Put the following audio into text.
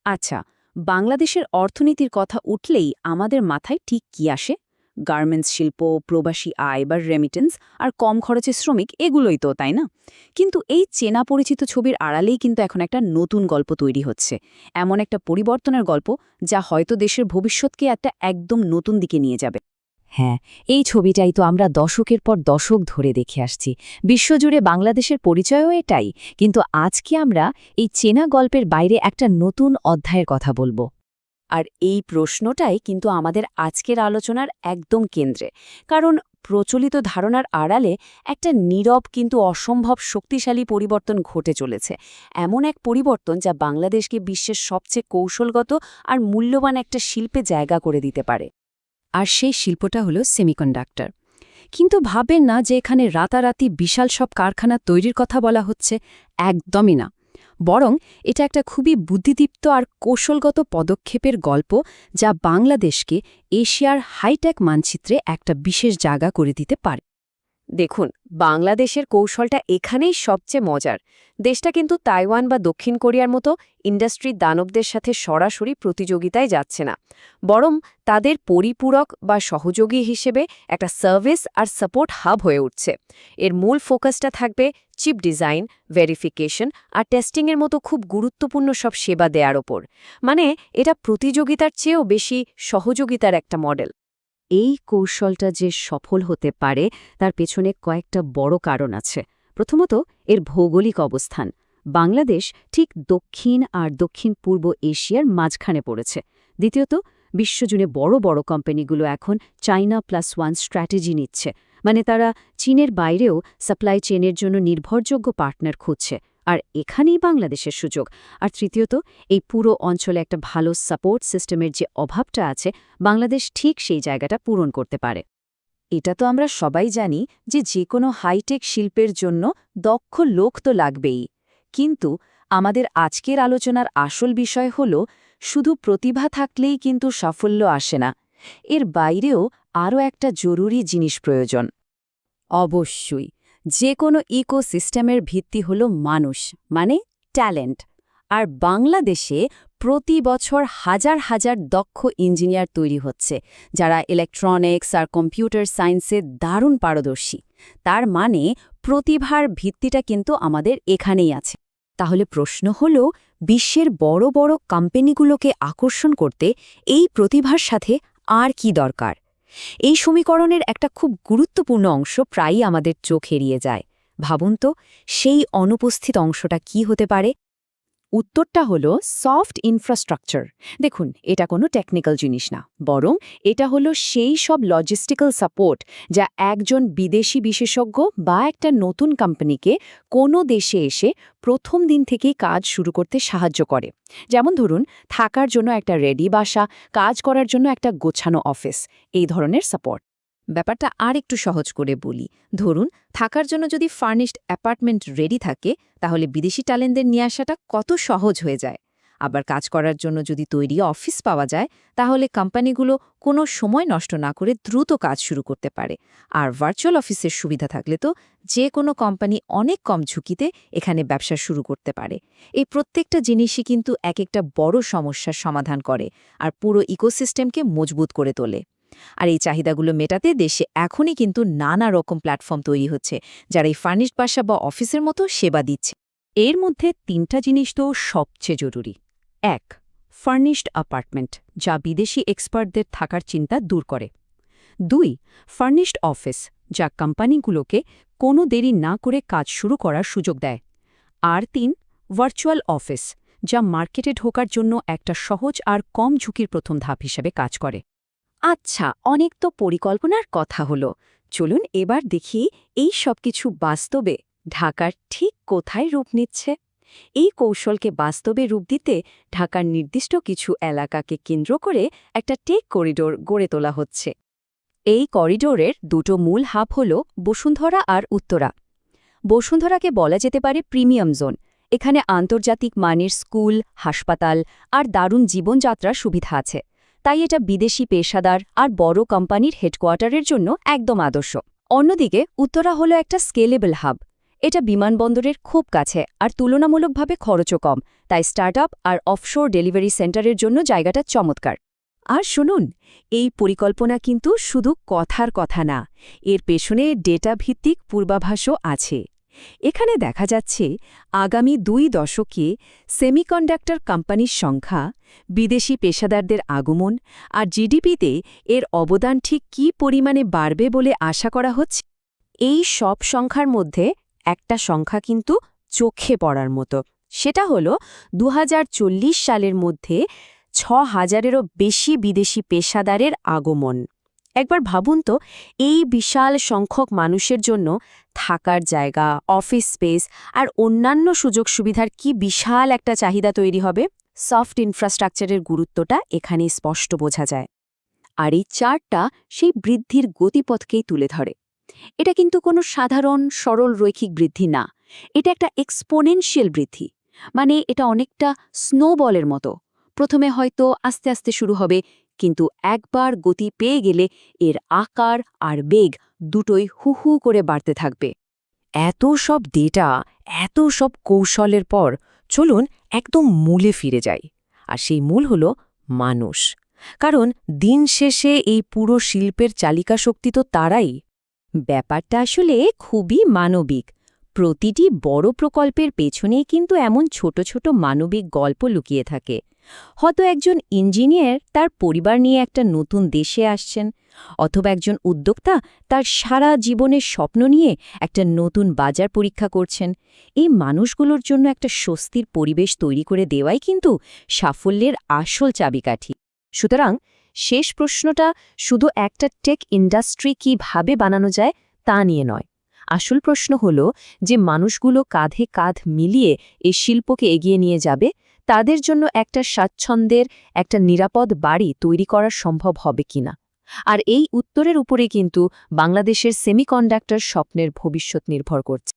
আচ্ছা, বাংলাদেশের অর্থনীতির কথা উঠলেই আমাদের মাথায় ঠিক কি আসে? গার্মেন্টস শিল্প, প্রবাসী আয় বা রেমিটেন্স আর কম খরচে শ্রমিক এগুলোই তো, তাই না? কিন্তু এই চেনা পরিচিত ছবির আড়ালেই কিন্তু এখন একটা নতুন গল্প তৈরি হচ্ছে। এমন একটা পরিবর্তনের গল্প যা হয়তো দেশের ভবিষ্যৎকে একটা একদম নতুন দিকে নিয়ে যাবে। হ্যাঁ, এই ছবিটাই তো আমরা দশকের পর দশক ধরে দেখে আসছি। বিশ্বজুড়ে বাংলাদেশের পরিচয়ও এটাই। কিন্তু আজকে আমরা এই চেনা গল্পের বাইরে একটা নতুন অধ্যায়ের কথা বলবো। আর এই প্রশ্নটাই কিন্তু আমাদের আজকের আলোচনার একদম কেন্দ্রে। কারণ প্রচলিত ধারণার আড়ালে একটা নীরব কিন্তু অসম্ভব শক্তিশালী পরিবর্তন ঘটে চলেছে। এমন এক পরিবর্তন যা বাংলাদেশকে বিশ্বের সবচেয়ে কৌশলগত আর মূল্যবান একটা শিল্পে জায়গা করে দিতে পারে। আর সেই শিল্পটা হলো সেমিকন্ডাক্টর। কিন্তু ভাবেন না যে এখানে রাতারাতি বিশাল সব কারখানা তৈরির কথা বলা হচ্ছে, একদমই না। বরং এটা একটা খুবই বুদ্ধিদীপ্ত আর কৌশলগত পদক্ষেপের গল্প, যা বাংলাদেশকে এশিয়ার হাইটেক মানচিত্রে একটা বিশেষ জায়গা করে দিতে পারে। দেখুন, বাংলাদেশের কৌশলটা এখানেই সবচেয়ে মজার। দেশটা কিন্তু তাইওয়ান বা দক্ষিণ কোরিয়ার মতো ইন্ডাস্ট্রির দানবদের সাথে সরাসরি প্রতিযোগিতায় যাচ্ছে না, বরং তাদের পরিপূরক বা সহযোগী হিসেবে একটা সার্ভিস আর সাপোর্ট হাব হয়ে উঠছে। এর মূল ফোকাসটা থাকবে চিপ ডিজাইন, ভেরিফিকেশন আর টেস্টিংয়ের মতো খুব গুরুত্বপূর্ণ সব সেবা দেওয়ার ওপর। মানে এটা প্রতিযোগিতার চেয়েও বেশি সহযোগিতার একটা মডেল। এই কৌশলটা যে সফল হতে পারে তার পেছনে কয়েকটা বড় কারণ আছে। প্রথমত, এর ভৌগোলিক অবস্থান। বাংলাদেশ ঠিক দক্ষিণ আর দক্ষিণ পূর্ব এশিয়ার মাঝখানে পড়েছে। দ্বিতীয়ত, বিশ্বজুড়ে বড় বড় কোম্পানিগুলো এখন চাইনা প্লাস ওয়ান স্ট্র্যাটেজি নিচ্ছে। মানে তারা চীনের বাইরেও সাপ্লাই চেনের জন্য নির্ভরযোগ্য পার্টনার খুঁজছে। আর এখানেই বাংলাদেশের সুযোগ। আর তৃতীয়ত, এই পুরো অঞ্চলে একটা ভালো সাপোর্ট সিস্টেমের যে অভাবটা আছে, বাংলাদেশ ঠিক সেই জায়গাটা পূরণ করতে পারে। এটা তো আমরা সবাই জানি যে কোনো হাইটেক শিল্পের জন্য দক্ষ লোক তো লাগবেই। কিন্তু আমাদের আজকের আলোচনার আসল বিষয় হল, শুধু প্রতিভা থাকলেই কিন্তু সাফল্য আসে না। এর বাইরেও আরও একটা জরুরি জিনিস প্রয়োজন। অবশ্যই, যে কোনো ইকোসিস্টেমের ভিত্তি হল মানুষ, মানে ট্যালেন্ট। আর বাংলাদেশে প্রতি বছর হাজার হাজার দক্ষ ইঞ্জিনিয়ার তৈরি হচ্ছে, যারা ইলেকট্রনিক্স আর কম্পিউটার সায়েন্সে দারুণ পারদর্শী। তার মানে প্রতিভার ভিত্তিটা কিন্তু আমাদের এখানেই আছে। তাহলে প্রশ্ন হল, বিশ্বের বড় বড় কোম্পানিগুলোকে আকর্ষণ করতে এই প্রতিভার সাথে আর কি দরকার? এই সমীকরণের একটা খুব গুরুত্বপূর্ণ অংশ প্রায়ই আমাদের চোখ এড়িয়ে যায়। ভাবুন তো, সেই অনুপস্থিত অংশটা কি হতে পারে? উত্তরটা হলো সফট ইনফ্রাস্ট্রাকচার। দেখুন, এটা কোনো টেকনিক্যাল জিনিস না, বরং এটা হলো সেই সব লজিস্টিক্যাল সাপোর্ট যা একজন বিদেশি বিশেষজ্ঞ বা একটা নতুন কোম্পানিকে কোনো দেশে এসে প্রথম দিন থেকেই কাজ শুরু করতে সাহায্য করে। যেমন ধরুন, থাকার জন্য একটা রেডি বাসা, কাজ করার জন্য একটা গোছানো অফিস, এই ধরনের সাপোর্ট। ব্যাপারটা আর একটু সহজ করে বলি। ধরুন, থাকার জন্য যদি ফার্নিশড অ্যাপার্টমেন্ট রেডি থাকে, তাহলে বিদেশি ট্যালেন্টদের নিয়ে আসাটা কত সহজ হয়ে যায়। আবার কাজ করার জন্য যদি তৈরি অফিস পাওয়া যায়, তাহলে কোম্পানিগুলো কোনো সময় নষ্ট না করে দ্রুত কাজ শুরু করতে পারে। আর ভার্চুয়াল অফিসের সুবিধা থাকলে তো যে কোনো কোম্পানি অনেক কম ঝুঁকিতে এখানে ব্যবসা শুরু করতে পারে। এই প্রত্যেকটা জিনিসই কিন্তু এক একটা বড় সমস্যার সমাধান করে আর পুরো ইকোসিস্টেমকে মজবুত করে তোলে। আর এই চাহিদাগুলো মেটাতে দেশে এখনই কিন্তু নানা রকম প্ল্যাটফর্ম তৈরি হচ্ছে, যারা এই ফার্নিশড বাসা বা অফিসের মতো সেবা দিচ্ছে। এর মধ্যে তিনটা জিনিস তো সবচেয়ে জরুরি। ১. ফার্নিশড অ্যাপার্টমেন্ট, যা বিদেশি এক্সপার্টদের থাকার চিন্তা দূর করে। ২. ফার্নিশড অফিস, যা কোম্পানিগুলোকে কোনো দেরি না করে কাজ শুরু করার সুযোগ দেয়। আর ৩. ভার্চুয়াল অফিস, যা মার্কেটে ঢোকার জন্য একটা সহজ আর কম ঝুঁকির প্রথম ধাপ হিসেবে কাজ করে। আচ্ছা, অনেক তো পরিকল্পনার কথা হলো। চলুন এবার দেখি এই সবকিছু বাস্তবে ঢাকার ঠিক কোথায় রূপ নিচ্ছে। এই কৌশলকে বাস্তবে রূপ দিতে ঢাকার নির্দিষ্ট কিছু এলাকাকে কেন্দ্র করে একটা টেক করিডোর গড়ে তোলা হচ্ছে। এই করিডোরের দুটো মূল হাব হল বসুন্ধরা আর উত্তরা। বসুন্ধরাকে বলা যেতে পারে প্রিমিয়াম জোন। এখানে আন্তর্জাতিক মানের স্কুল, হাসপাতাল আর দারুণ জীবনযাত্রার সুবিধা আছে। তাই এটা বিদেশি পেশাদার আর বড় কোম্পানির হেডকোয়ার্টারের জন্য একদম আদর্শ। অন্যদিকে উত্তরা হলো একটা স্কেলেবল হাব। এটা বিমানবন্দরের খুব কাছে আর তুলনামূলকভাবে খরচও কম, তাই স্টার্টআপ আর অফশোর ডেলিভারি সেন্টারের জন্য জায়গাটা চমৎকার। আর শুনুন, এই পরিকল্পনা কিন্তু শুধু কথার কথা না, এর পেছনে ডেটা ভিত্তিক পূর্বাভাসও আছে। এখানে দেখা যাচ্ছে আগামী 2 দশকে সেমিকন্ডাক্টর কোম্পানির সংখ্যা, বিদেশি পেশাদারদের আগমন আর জিডিপিতে এর অবদান ঠিক কী পরিমাণে বাড়বে বলে আশা করা হচ্ছে। এই সব সংখ্যার মধ্যে একটা সংখ্যা কিন্তু চোখে পড়ার মতো, সেটা হলো 2040 সালের মধ্যে 6,000-এরও বেশি বিদেশি পেশাদারের আগমন। একবার ভাবুন তো, এই বিশাল সংখ্যক মানুষের জন্য থাকার জায়গা, অফিস স্পেস আর অন্যান্য সুযোগ সুবিধার কি বিশাল একটা চাহিদা তৈরি হবে। সফট ইনফ্রাস্ট্রাকচারের গুরুত্বটা এখানে স্পষ্ট বোঝা যায়। আর এই চার্টটা সেই বৃদ্ধির গতিপথকেই তুলে ধরে। এটা কিন্তু কোনো সাধারণ সরল রৈখিক বৃদ্ধি না, এটা একটা এক্সপোনেনশিয়াল বৃদ্ধি। মানে এটা অনেকটা স্নোবলের মতো, প্রথমে হয়তো আস্তে আস্তে শুরু হবে, কিন্তু একবার গতি পেয়ে গেলে এর আকার আর বেগ দুটোই হু হু করে বাড়তে থাকবে। এত সব ডেটা, এত সব কৌশলের পর চলুন একদম মূলে ফিরে যাই। আর সেই মূল হল মানুষ। কারণ দিন শেষে এই পুরো শিল্পের চালিকা শক্তি তো তারাই। ব্যাপারটা আসলে খুবই মানবিক। প্রতিটি বড় প্রকল্পের পেছনেই কিন্তু এমন ছোট ছোট মানবিক গল্প লুকিয়ে থাকে। হয়তো একজন ইঞ্জিনিয়ার তার পরিবার নিয়ে একটা নতুন দেশে আসছেন, অথবা একজন উদ্যোক্তা তার সারা জীবনের স্বপ্ন নিয়ে একটা নতুন বাজার পরীক্ষা করছেন। এই মানুষগুলোর জন্য একটা স্বস্তির পরিবেশ তৈরি করে দেওয়াই কিন্তু সাফল্যের আসল চাবিকাঠি। সুতরাং শেষ প্রশ্নটা শুধু একটা টেক ইন্ডাস্ট্রি কীভাবে বানানো যায় তা নিয়ে নয়। আসল প্রশ্ন হল যে মানুষগুলো কাঁধে কাঁধ মিলিয়ে এই শিল্পকে এগিয়ে নিয়ে যাবে, তাদের জন্য একটা স্বাচ্ছন্দ্যের, একটা নিরাপদ বাড়ি তৈরি করা সম্ভব হবে কিনা। আর এই উত্তরের উপরে কিন্তু বাংলাদেশের সেমিকন্ডাক্টর স্বপ্নের ভবিষ্যৎ নির্ভর করছে।